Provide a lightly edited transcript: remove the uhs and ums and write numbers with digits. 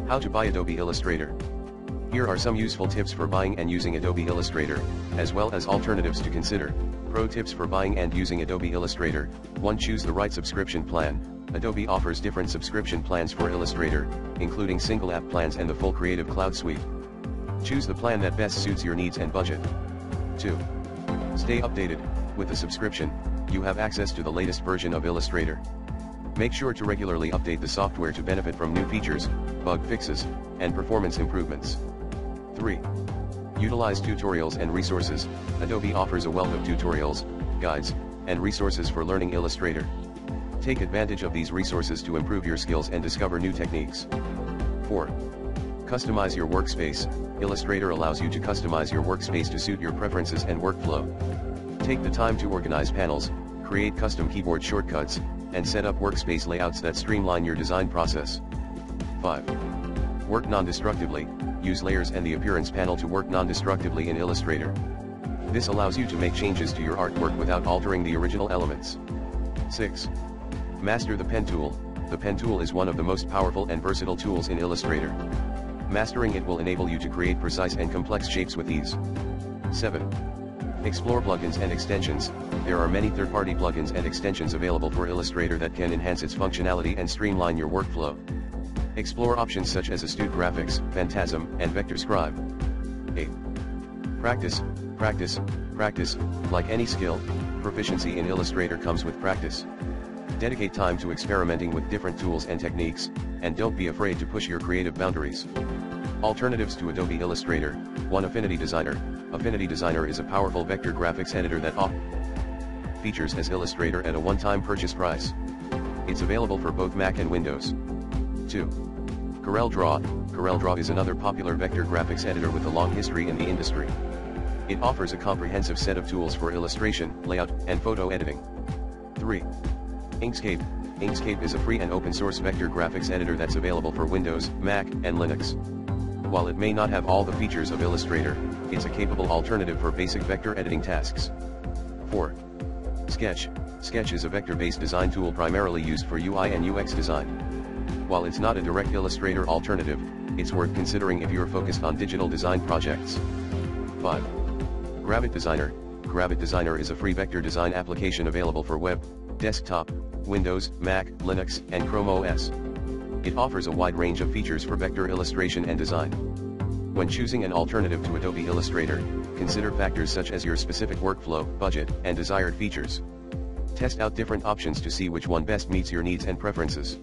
How to buy Adobe Illustrator. Here are some useful tips for buying and using Adobe Illustrator, as well as alternatives to consider. Pro tips for buying and using Adobe Illustrator. 1. Choose the right subscription plan. Adobe offers different subscription plans for Illustrator, including single app plans and the full Creative Cloud suite. Choose the plan that best suits your needs and budget. 2. Stay updated. With the subscription, you have access to the latest version of Illustrator. Make sure to regularly update the software to benefit from new features, bug fixes, and performance improvements. 3. Utilize tutorials and resources. Adobe offers a wealth of tutorials, guides, and resources for learning Illustrator. Take advantage of these resources to improve your skills and discover new techniques. 4. Customize your workspace. Illustrator allows you to customize your workspace to suit your preferences and workflow. Take the time to organize panels, create custom keyboard shortcuts, and set up workspace layouts that streamline your design process. 5. Work non-destructively. Use layers and the appearance panel to work non-destructively in Illustrator. This allows you to make changes to your artwork without altering the original elements. 6. Master the pen tool. The pen tool is one of the most powerful and versatile tools in Illustrator. Mastering it will enable you to create precise and complex shapes with ease. 7. Explore plugins and extensions. There are many third-party plugins and extensions available for Illustrator that can enhance its functionality and streamline your workflow. Explore options such as Astute Graphics, Phantasm, and Vector Scribe. 8. Practice, practice, practice. Like any skill, proficiency in Illustrator comes with practice. Dedicate time to experimenting with different tools and techniques, and don't be afraid to push your creative boundaries. Alternatives to Adobe Illustrator. 1. Affinity Designer. Affinity Designer is a powerful vector graphics editor that offers features as Illustrator at a one-time purchase price. It's available for both Mac and Windows. 2. CorelDRAW. CorelDRAW is another popular vector graphics editor with a long history in the industry. It offers a comprehensive set of tools for illustration, layout, and photo editing. 3. Inkscape. Inkscape is a free and open-source vector graphics editor that's available for Windows, Mac, and Linux. While it may not have all the features of Illustrator, it's a capable alternative for basic vector editing tasks. 4. Sketch. Sketch is a vector-based design tool primarily used for UI and UX design. While it's not a direct Illustrator alternative, it's worth considering if you're focused on digital design projects. 5. Gravit Designer. Gravit Designer is a free vector design application available for web, desktop, Windows, Mac, Linux, and Chrome OS. It offers a wide range of features for vector illustration and design. When choosing an alternative to Adobe Illustrator, consider factors such as your specific workflow, budget, and desired features. Test out different options to see which one best meets your needs and preferences.